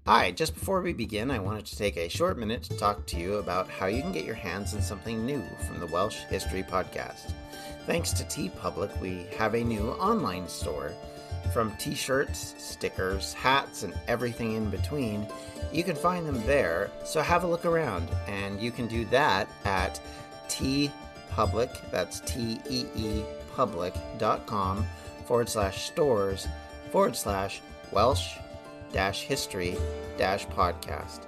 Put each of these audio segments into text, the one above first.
Hi, just before we begin, I wanted to take a short minute to talk to you about how you can get your hands on something new from the Welsh History Podcast. Thanks to TeePublic, we have a new online store. From t-shirts, stickers, hats, and everything in between, you can find them there, so have a look around, and you can do that at TeePublic, that's T-E-E public.com/stores/Welsh-history-podcast.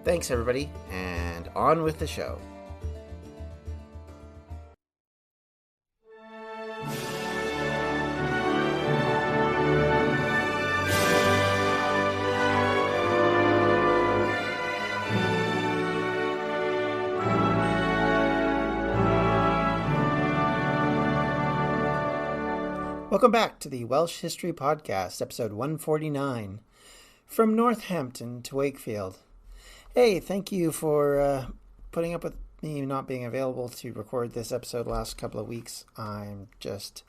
Thanks, everybody, and on with the show. Welcome back to the Welsh History Podcast, episode 149, From Northampton to Wakefield. Hey, thank you for putting up with me not being available to record this episode the last couple of weeks. I'm just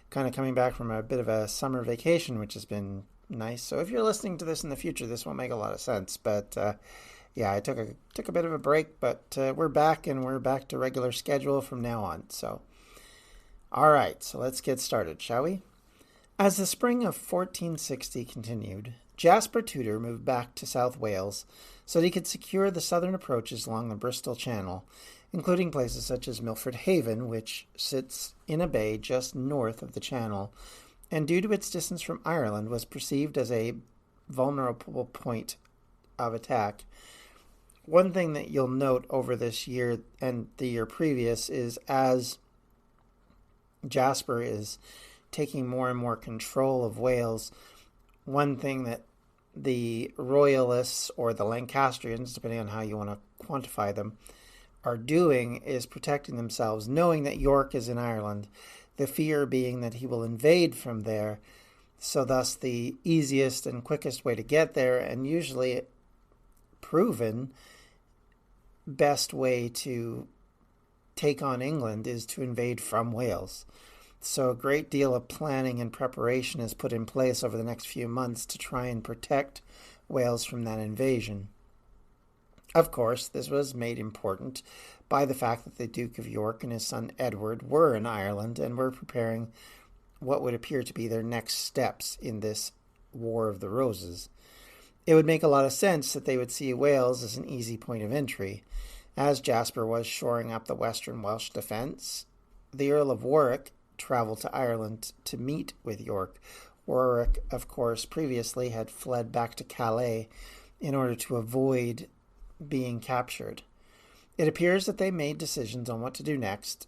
kind of coming back from a bit of a summer vacation, which has been nice. So if you're listening to this in the future, this won't make a lot of sense. But yeah, I took a bit of a break, but we're back, and we're back to regular schedule from now on. So all right, so let's get started, shall we? As the spring of 1460 continued, Jasper Tudor moved back to South Wales so that he could secure the southern approaches along the Bristol Channel, including places such as Milford Haven, which sits in a bay just north of the channel, and due to its distance from Ireland was perceived as a vulnerable point of attack. One thing that you'll note over this year and the year previous is as Jasper is taking more and more control of Wales, one thing that the Royalists, or the Lancastrians, depending on how you want to quantify them, are doing is protecting themselves, knowing that York is in Ireland, the fear being that he will invade from there. So thus the easiest and quickest way to get there, and usually proven best way to take on England, is to invade from Wales. So a great deal of planning and preparation is put in place over the next few months to try and protect Wales from that invasion. Of course, this was made important by the fact that the Duke of York and his son Edward were in Ireland and were preparing what would appear to be their next steps in this War of the Roses. It would make a lot of sense that they would see Wales as an easy point of entry. As Jasper was shoring up the western Welsh defence, the Earl of Warwick traveled to Ireland to meet with York. Warwick, of course, previously had fled back to Calais in order to avoid being captured. It appears that they made decisions on what to do next,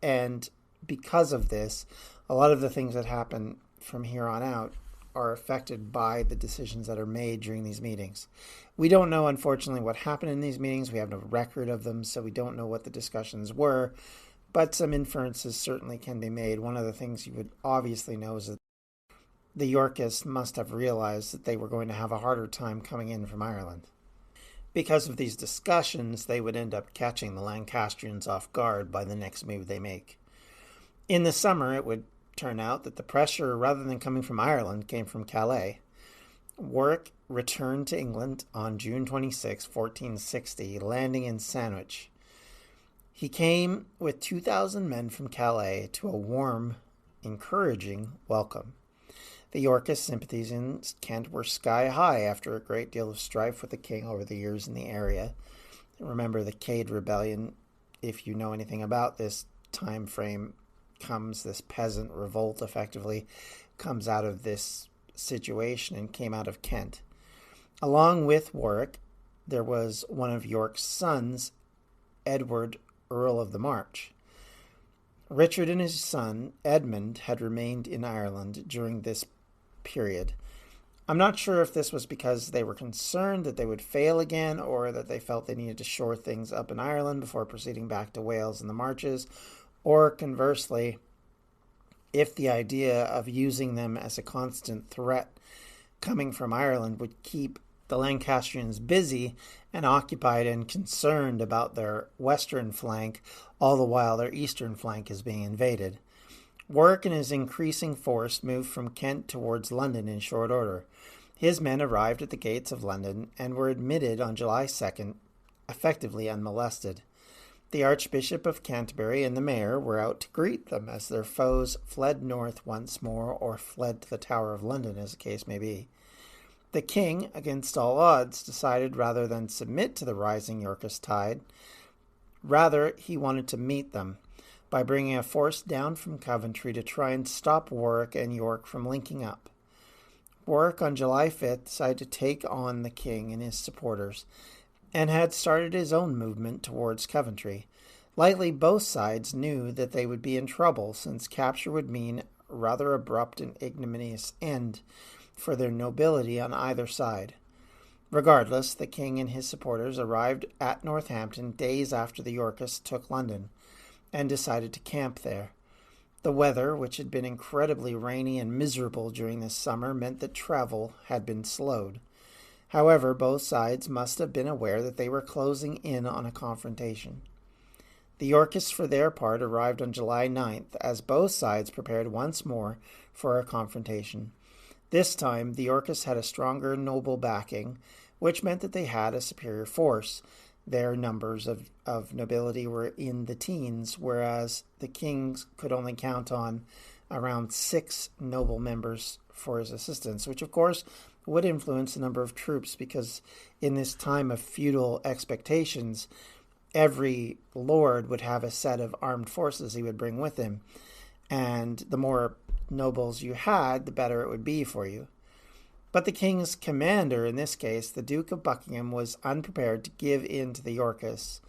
and because of this, a lot of the things that happen from here on out are affected by the decisions that are made during these meetings. We don't know, unfortunately, what happened in these meetings. We have no record of them, so we don't know what the discussions were, but some inferences certainly can be made. One of the things you would obviously know is that the Yorkists must have realized that they were going to have a harder time coming in from Ireland. Because of these discussions, they would end up catching the Lancastrians off guard by the next move they make. In the summer, it would turn out that the pressure, rather than coming from Ireland, came from Calais. Warwick returned to England on June 26, 1460, landing in Sandwich. He came with 2,000 men from Calais to a warm, encouraging welcome. The Yorkist sympathies in Kent were sky high after a great deal of strife with the king over the years in the area. Remember the Cade Rebellion. If you know anything about this time frame, this peasant revolt effectively comes out of this situation and came out of Kent. Along with Warwick, there was one of York's sons, Edward, Earl of the March. Richard and his son, Edmund, had remained in Ireland during this period. I'm not sure if this was because they were concerned that they would fail again, or that they felt they needed to shore things up in Ireland before proceeding back to Wales and the Marches, or conversely, if the idea of using them as a constant threat coming from Ireland would keep the Lancastrians busy and occupied and concerned about their western flank, all the while their eastern flank is being invaded. Warwick and his increasing force moved from Kent towards London in short order. His men arrived at the gates of London and were admitted on July 2nd, effectively unmolested. The Archbishop of Canterbury and the mayor were out to greet them as their foes fled north once more, or fled to the Tower of London, as the case may be. The king, against all odds, decided rather than submit to the rising Yorkist tide, rather he wanted to meet them by bringing a force down from Coventry to try and stop Warwick and York from linking up. Warwick on July 5th decided to take on the king and his supporters, and had started his own movement towards Coventry. Likely both sides knew that they would be in trouble, since capture would mean a rather abrupt and ignominious end for their nobility on either side. Regardless, the king and his supporters arrived at Northampton days after the Yorkists took London, and decided to camp there. The weather, which had been incredibly rainy and miserable during this summer, meant that travel had been slowed. However, both sides must have been aware that they were closing in on a confrontation. The Yorkists, for their part, arrived on July 9th, as both sides prepared once more for a confrontation. This time, the Yorkists had a stronger noble backing, which meant that they had a superior force. Their numbers of nobility were in the teens, whereas the king could only count on around 6 noble members for his assistance, which of course would influence the number of troops, because in this time of feudal expectations, every lord would have a set of armed forces he would bring with him, and the more nobles you had, the better it would be for you. But the king's commander, in this case, the Duke of Buckingham, was unprepared to give in to the Yorkists.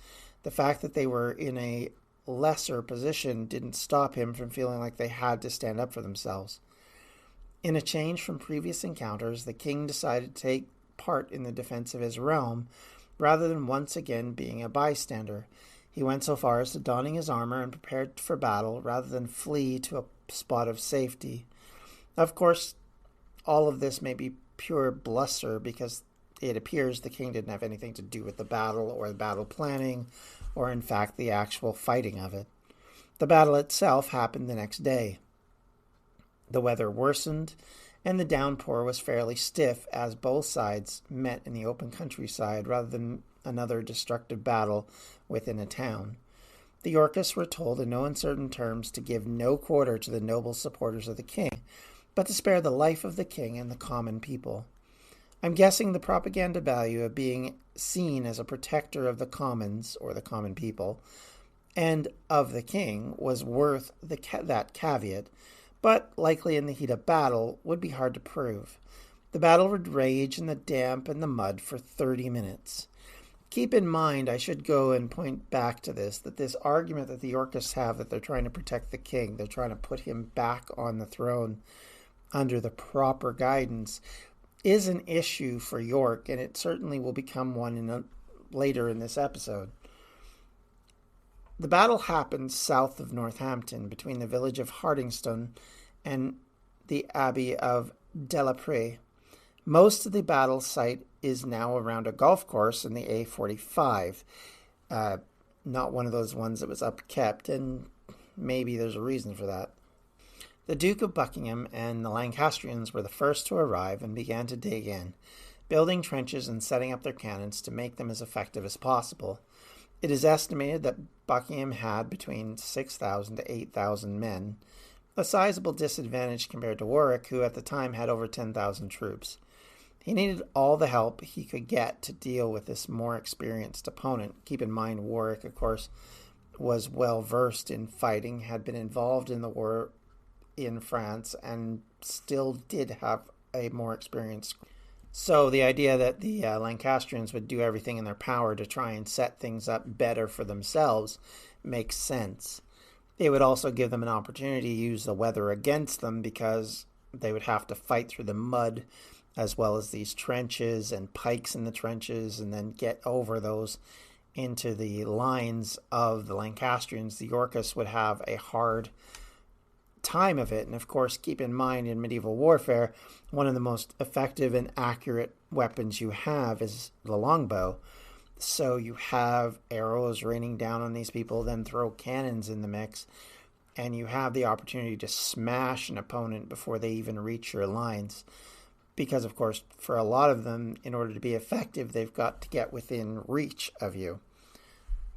The fact that they were in a lesser position didn't stop him from feeling like they had to stand up for themselves. In a change from previous encounters, the king decided to take part in the defense of his realm, rather than once again being a bystander. He went so far as to donning his armor and prepared for battle, rather than flee to a spot of safety. Of course, all of this may be pure bluster, because it appears the king didn't have anything to do with the battle, or the battle planning, or in fact the actual fighting of it. The battle itself happened the next day. The weather worsened, and the downpour was fairly stiff, as both sides met in the open countryside rather than another destructive battle within a town. The Yorkists were told in no uncertain terms to give no quarter to the noble supporters of the king, but to spare the life of the king and the common people. I'm guessing the propaganda value of being seen as a protector of the commons, or the common people, and of the king was worth that caveat, but likely in the heat of battle would be hard to prove. The battle would rage in the damp and the mud for 30 minutes. Keep in mind, I should go and point back to this, that this argument that the Yorkists have that they're trying to protect the king, they're trying to put him back on the throne under the proper guidance, is an issue for York, and it certainly will become one later in this episode. The battle happened south of Northampton, between the village of Hardingstone and the abbey of Delapré. Most of the battle site is now around a golf course in the A45. Not one of those ones that was upkept, and maybe there's a reason for that. The Duke of Buckingham and the Lancastrians were the first to arrive and began to dig in, building trenches and setting up their cannons to make them as effective as possible. It is estimated that Buckingham had between 6,000 to 8,000 men, a sizable disadvantage compared to Warwick, who at the time had over 10,000 troops. He needed all the help he could get to deal with this more experienced opponent. Keep in mind, Warwick, of course, was well versed in fighting, had been involved in the war in France, and still did have a more experienced. So the idea that the Lancastrians would do everything in their power to try and set things up better for themselves makes sense. It would also give them an opportunity to use the weather against them, because they would have to fight through the mud as well as these trenches and pikes in the trenches, and then get over those into the lines of the Lancastrians. The Yorkists would have a hard time of it. And of course, keep in mind, in medieval warfare, one of the most effective and accurate weapons you have is the longbow. So you have arrows raining down on these people, then throw cannons in the mix, and you have the opportunity to smash an opponent before they even reach your lines. because, of course, for a lot of them, in order to be effective, they've got to get within reach of you.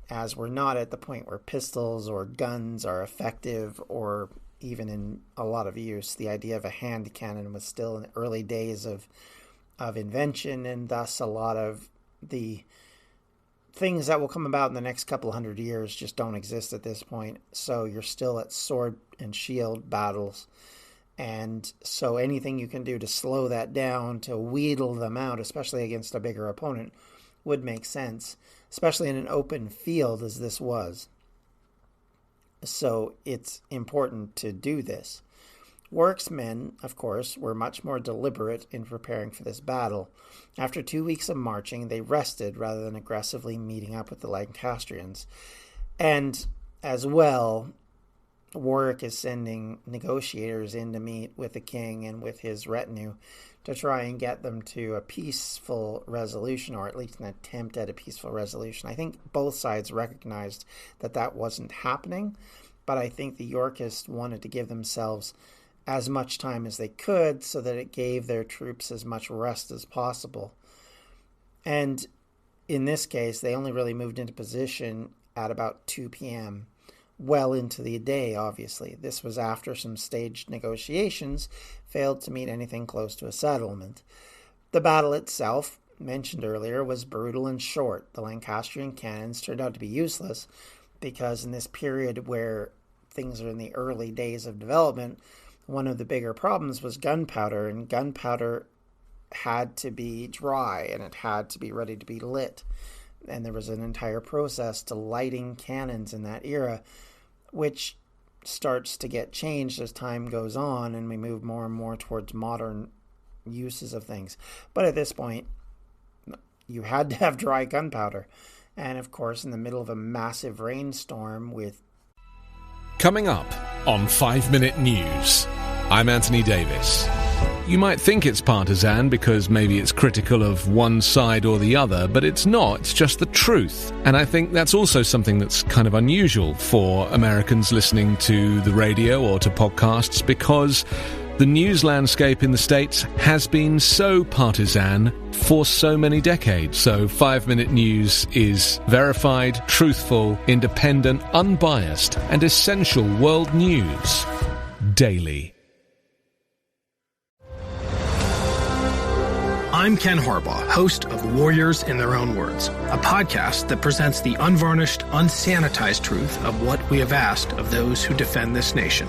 As we're not at the point where pistols or guns are effective or even in a lot of use. The idea of a hand cannon was still in the early days of invention, and thus a lot of the things that will come about in the next couple hundred years just don't exist at this point. So you're still at sword and shield battles. And so anything you can do to slow that down, to wheedle them out, especially against a bigger opponent, would make sense, especially in an open field as this was. So it's important to do this. Warwick's men, of course, were much more deliberate in preparing for this battle. After 2 weeks of marching, they rested rather than aggressively meeting up with the Lancastrians. And as well, Warwick is sending negotiators in to meet with the king and with his retinue to try and get them to a peaceful resolution, or at least an attempt at a peaceful resolution. I think both sides recognized that that wasn't happening, but I think the Yorkists wanted to give themselves as much time as they could so that it gave their troops as much rest as possible. And in this case, they only really moved into position at about 2 p.m., well into the day, obviously. This was after some staged negotiations failed to meet anything close to a settlement. The battle itself, mentioned earlier, was brutal and short. The Lancastrian cannons turned out to be useless because in this period where things are in the early days of development, one of the bigger problems was gunpowder, and gunpowder had to be dry and it had to be ready to be lit. And there was an entire process to lighting cannons in that era, which starts to get changed as time goes on and we move more and more towards modern uses of things. But at this point, you had to have dry gunpowder. And of course, in the middle of a massive rainstorm with... Coming up on 5 Minute News, I'm Anthony Davis. You might think it's partisan because maybe it's critical of one side or the other, but it's not. It's just the truth. And I think that's also something that's kind of unusual for Americans listening to the radio or to podcasts, because the news landscape in the States has been so partisan for so many decades. So 5 Minute News is verified, truthful, independent, unbiased, and essential world news daily. I'm Ken Harbaugh, host of Warriors in Their Own Words, a podcast that presents the unvarnished, unsanitized truth of what we have asked of those who defend this nation.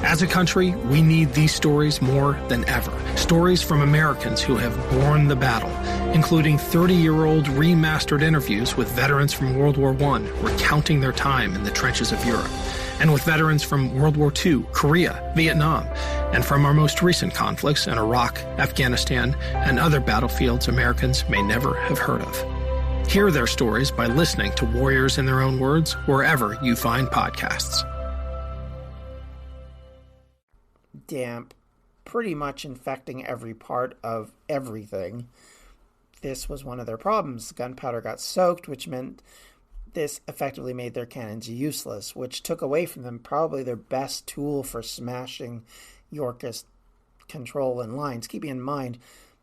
As a country, we need these stories more than ever. Stories from Americans who have borne the battle, including 30-year-old remastered interviews with veterans from World War I recounting their time in the trenches of Europe, and with veterans from World War II, Korea, Vietnam, and from our most recent conflicts in Iraq, Afghanistan, and other battlefields Americans may never have heard of. Hear their stories by listening to Warriors in Their Own Words wherever you find podcasts. Damp, pretty much infecting every part of everything. This was one of their problems. Gunpowder got soaked, which meant this effectively made their cannons useless, which took away from them probably their best tool for smashing Yorkist control and lines, keeping in mind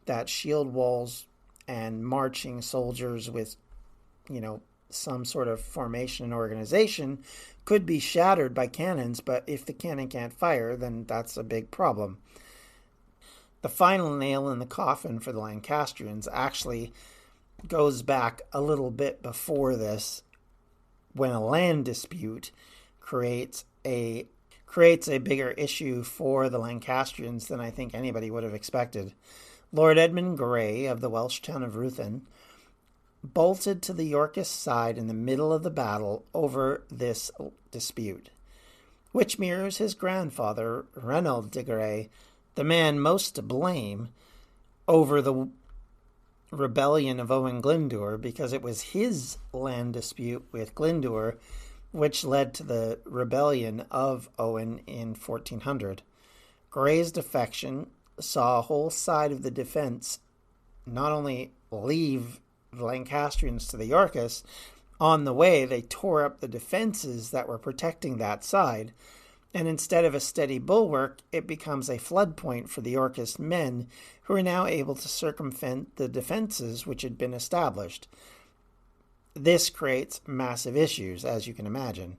that shield walls and marching soldiers with, some sort of formation and organization could be shattered by cannons, but if the cannon can't fire, then that's a big problem. The final nail in the coffin for the Lancastrians actually goes back a little bit before this, when a land dispute creates a bigger issue for the Lancastrians than I think anybody would have expected. Lord Edmund Grey of the Welsh town of Ruthin bolted to the Yorkist side in the middle of the battle over this dispute, which mirrors his grandfather, Reynold de Grey, the man most to blame over the rebellion of Owen Glyndŵr, because it was his land dispute with Glyndŵr which led to the rebellion of Owen in 1400. Grey's defection saw a whole side of the defense not only leave the Lancastrians to the Yorkists, on the way they tore up the defenses that were protecting that side, and instead of a steady bulwark, it becomes a flood point for the Yorkist men, who are now able to circumvent the defenses which had been established. This creates massive issues, as you can imagine.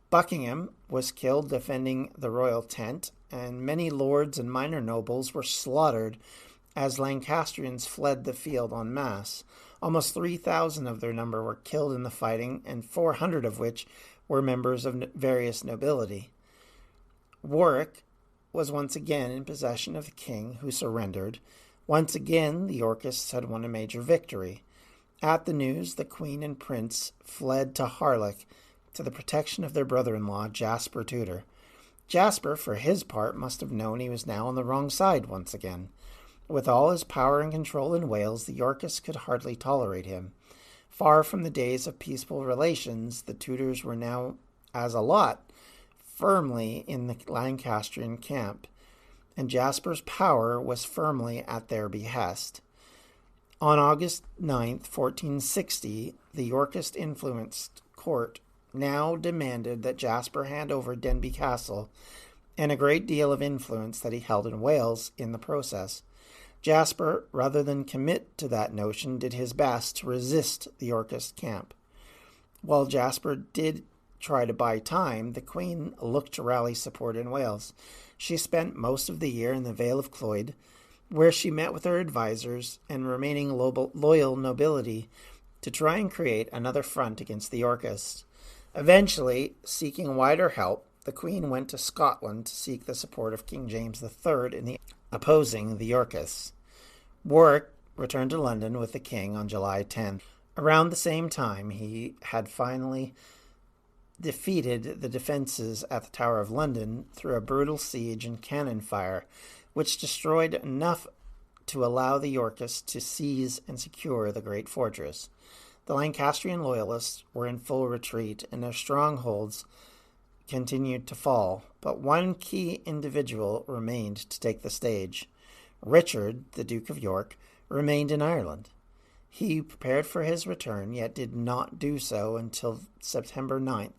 Buckingham was killed defending the royal tent, and many lords and minor nobles were slaughtered as Lancastrians fled the field en masse. Almost 3,000 of their number were killed in the fighting, and 400 of which were members of various nobility. Warwick was once again in possession of the king, who surrendered. Once again, the Yorkists had won a major victory. At the news, the queen and prince fled to Harlech to the protection of their brother-in-law, Jasper Tudor. Jasper, for his part, must have known he was now on the wrong side once again. With all his power and control in Wales, the Yorkists could hardly tolerate him. Far from the days of peaceful relations, the Tudors were now, as a lot, firmly in the Lancastrian camp, and Jasper's power was firmly at their behest. On August 9th, 1460, the Yorkist-influenced court now demanded that Jasper hand over Denbigh Castle and a great deal of influence that he held in Wales in the process. Jasper, rather than commit to that notion, did his best to resist the Yorkist camp. While Jasper did try to buy time, the Queen looked to rally support in Wales. She spent most of the year in the Vale of Clwyd, where she met with her advisors and remaining loyal nobility to try and create another front against the Yorkists. Eventually, seeking wider help, the Queen went to Scotland to seek the support of King James III in opposing the Yorkists. Warwick returned to London with the king on July 10th. Around the same time, he had finally defeated the defences at the Tower of London through a brutal siege and cannon fire, which destroyed enough to allow the Yorkists to seize and secure the great fortress. The Lancastrian loyalists were in full retreat, and their strongholds continued to fall, but one key individual remained to take the stage. Richard, the Duke of York, remained in Ireland. He prepared for his return, yet did not do so until September 9th,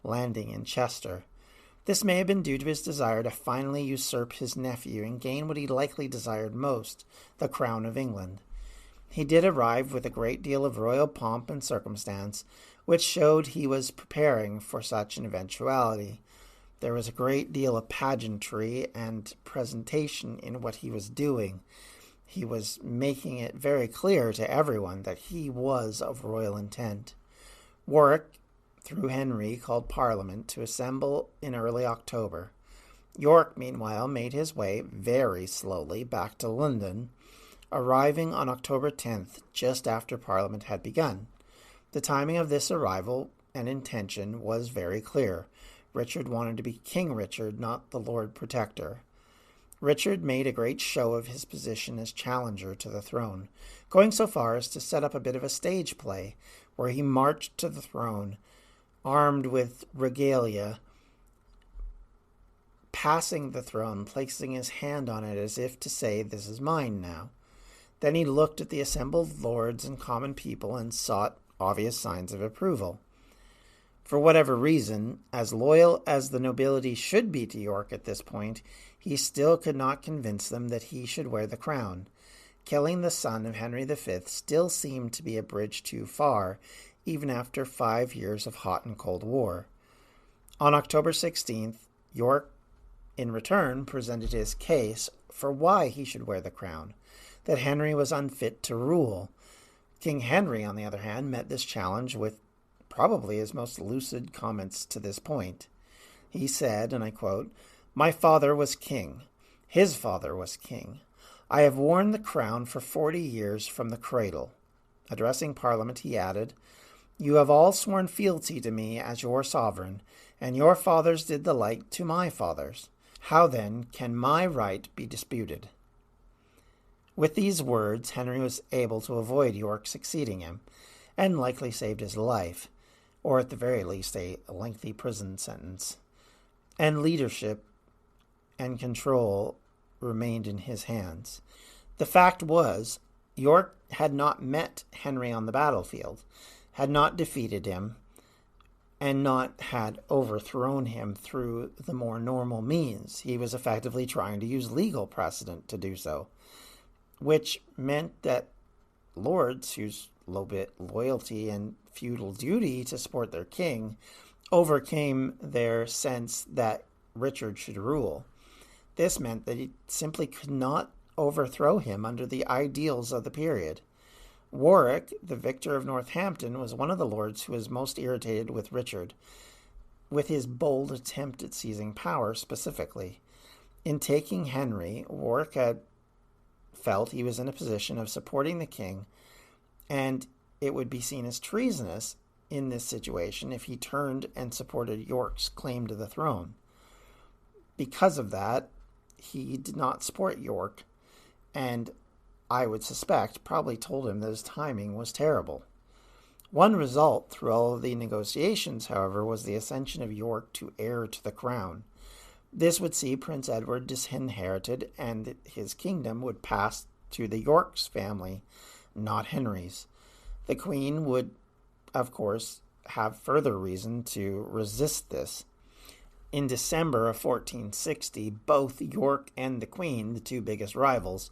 landing in Chester. This may have been due to his desire to finally usurp his nephew and gain what he likely desired most, the crown of England. He did arrive with a great deal of royal pomp and circumstance, which showed he was preparing for such an eventuality. There was a great deal of pageantry and presentation in what he was doing. He was making it very clear to everyone that he was of royal intent. Warwick, through Henry, called Parliament to assemble in early October. York, meanwhile, made his way very slowly back to London, arriving on October 10th, just after Parliament had begun. The timing of this arrival and intention was very clear. Richard wanted to be King Richard, not the Lord Protector. Richard made a great show of his position as challenger to the throne, going so far as to set up a bit of a stage play, where he marched to the throne, armed with regalia, passing the throne, placing his hand on it as if to say, "This is mine now." Then he looked at the assembled lords and common people and sought obvious signs of approval. For whatever reason, as loyal as the nobility should be to York at this point, he still could not convince them that he should wear the crown. Killing the son of Henry V still seemed to be a bridge too far, even after 5 years of hot and cold war. On October 16th, York, in return, presented his case for why he should wear the crown, that Henry was unfit to rule. King Henry, on the other hand, met this challenge with probably his most lucid comments to this point. He said, and I quote, "My father was king. His father was king. I have worn the crown for 40 years from the cradle." Addressing Parliament, he added, "You have all sworn fealty to me as your sovereign, and your fathers did the like to my fathers. How then can my right be disputed?" With these words, Henry was able to avoid York succeeding him, and likely saved his life, or at the very least a lengthy prison sentence. And leadership and control remained in his hands. The fact was, York had not met Henry on the battlefield, had not defeated him, and not had overthrown him through the more normal means. He was effectively trying to use legal precedent to do so, which meant that lords whose loyalty and feudal duty to support their king overcame their sense that Richard should rule. This meant that he simply could not overthrow him under the ideals of the period. Warwick, the victor of Northampton, was one of the lords who was most irritated with Richard, with his bold attempt at seizing power specifically. In taking Henry, Warwick had felt he was in a position of supporting the king, and it would be seen as treasonous in this situation if he turned and supported York's claim to the throne. Because of that, he did not support York, and I would suspect probably told him that his timing was terrible. One result through all of the negotiations, however, was the ascension of York to heir to the crown. This would see Prince Edward disinherited, and his kingdom would pass to the York's family, not Henry's. The Queen would, of course, have further reason to resist this. In December of 1460, both York and the Queen, the two biggest rivals,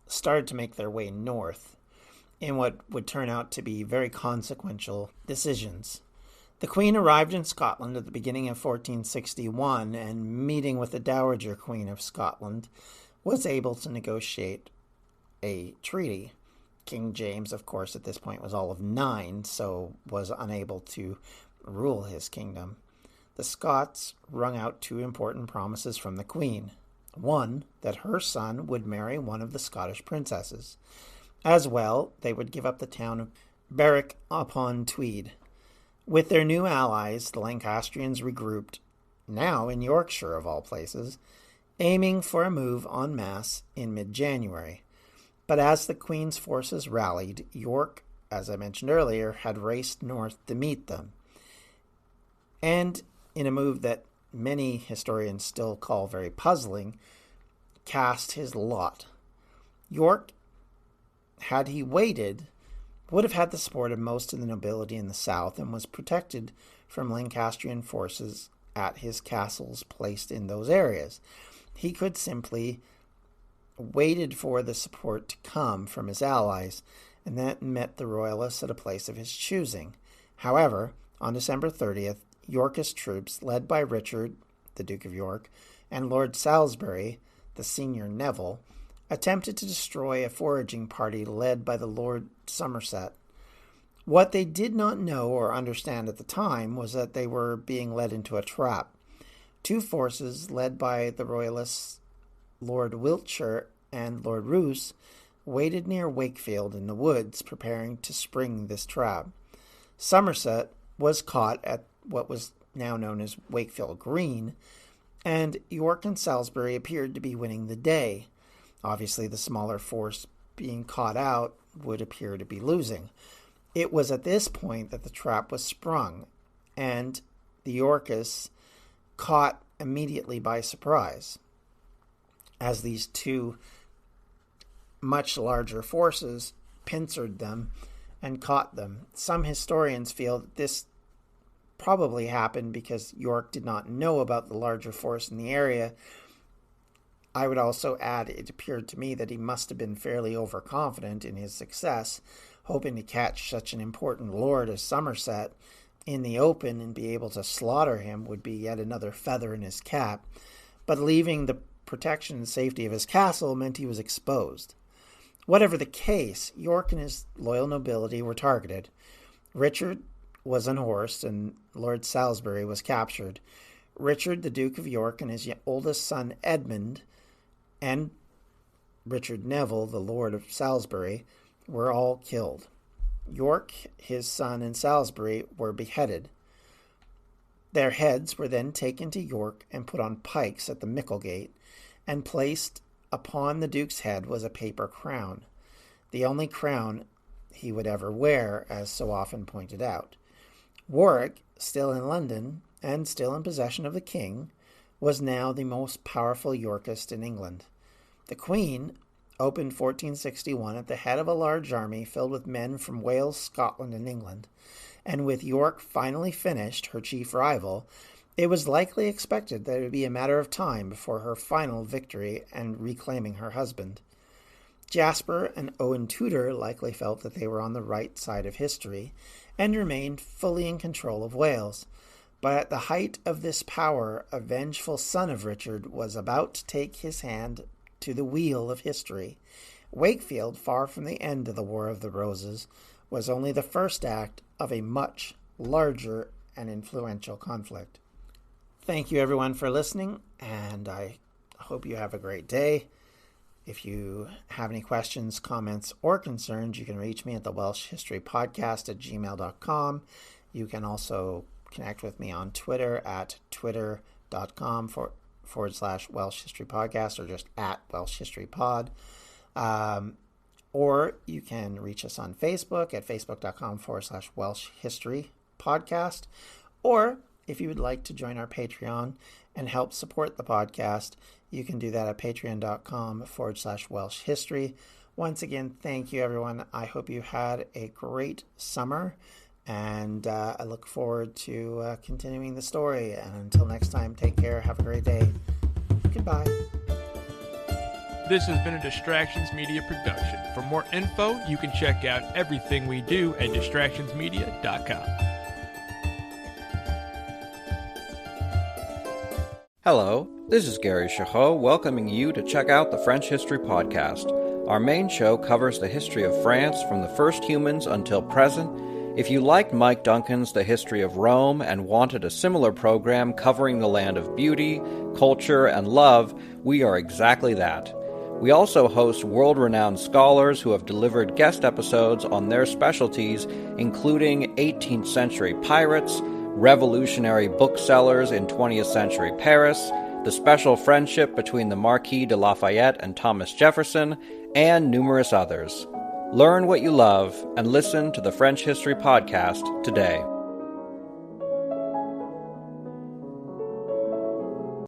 started to make their way north in what would turn out to be very consequential decisions. The Queen arrived in Scotland at the beginning of 1461 and, meeting with the Dowager Queen of Scotland, was able to negotiate a treaty. King James, of course, at this point was all of 9, so was unable to rule his kingdom. The Scots wrung out 2 important promises from the Queen. One, that her son would marry one of the Scottish princesses. As well, they would give up the town of Berwick-upon-Tweed. With their new allies, the Lancastrians regrouped, now in Yorkshire of all places, aiming for a move en masse in mid-January. But as the Queen's forces rallied, York, as I mentioned earlier, had raced north to meet them. And in a move that many historians still call very puzzling, cast his lot. York, had he waited, would have had the support of most of the nobility in the south and was protected from Lancastrian forces at his castles placed in those areas. He could simply waited for the support to come from his allies, and that met the royalists at a place of his choosing. However, on December 30th, Yorkist troops, led by Richard, the Duke of York, and Lord Salisbury, the senior Neville, attempted to destroy a foraging party led by the Lord Somerset. What they did not know or understand at the time was that they were being led into a trap. 2 forces, led by the royalists Lord Wiltshire and Lord Roos, waited near Wakefield in the woods, preparing to spring this trap. Somerset was caught at what was now known as Wakefield Green, and York and Salisbury appeared to be winning the day. Obviously, the smaller force being caught out would appear to be losing. It was at this point that the trap was sprung, and the Yorkists caught immediately by surprise, as these 2 much larger forces pincered them and caught them. Some historians feel that this probably happened because York did not know about the larger force in the area. I would also add, it appeared to me that he must have been fairly overconfident in his success, hoping to catch such an important lord as Somerset in the open and be able to slaughter him would be yet another feather in his cap. But leaving the protection and safety of his castle meant he was exposed. Whatever the case, York and his loyal nobility were targeted. Richard was unhorsed, and Lord Salisbury was captured. Richard, the Duke of York, and his oldest son Edmund, and Richard Neville, the Lord of Salisbury, were all killed. York, his son, and Salisbury were beheaded. Their heads were then taken to York and put on pikes at the Micklegate, and placed upon the Duke's head was a paper crown, the only crown he would ever wear, as so often pointed out. Warwick, still in London, and still in possession of the king, was now the most powerful Yorkist in England. The Queen, opened 1461 at the head of a large army filled with men from Wales, Scotland, and England, and with York finally finished, her chief rival, it was likely expected that it would be a matter of time before her final victory and reclaiming her husband. Jasper and Owen Tudor likely felt that they were on the right side of history and remained fully in control of Wales. But at the height of this power, a vengeful son of Richard was about to take his hand to the wheel of history. Wakefield, far from the end of the War of the Roses, was only the first act of a much larger and influential conflict. Thank you everyone for listening, and I hope you have a great day. If you have any questions, comments, or concerns, you can reach me at the Welsh History Podcast at gmail.com. You can also connect with me on Twitter at twitter.com/Welsh History Podcast, or just at Welsh History Pod. Or you can reach us on Facebook at facebook.com/Welsh History Podcast. Or if you would like to join our Patreon and help support the podcast, you can do that at patreon.com/Welsh History. Once again, thank you, everyone. I hope you had a great summer, and I look forward to continuing the story. And until next time, take care. Have a great day. Goodbye. This has been a Distractions Media production. For more info, you can check out everything we do at distractionsmedia.com. Hello, this is Gary Chahot welcoming you to check out the French History Podcast. Our main show covers the history of France from the first humans until present. If you liked Mike Duncan's The History of Rome and wanted a similar program covering the land of beauty, culture, and love, we are exactly that. We also host world-renowned scholars who have delivered guest episodes on their specialties, including 18th century pirates, revolutionary booksellers in 20th century Paris, the special friendship between the Marquis de Lafayette and Thomas Jefferson, and numerous others. Learn what you love and listen to the French History Podcast today.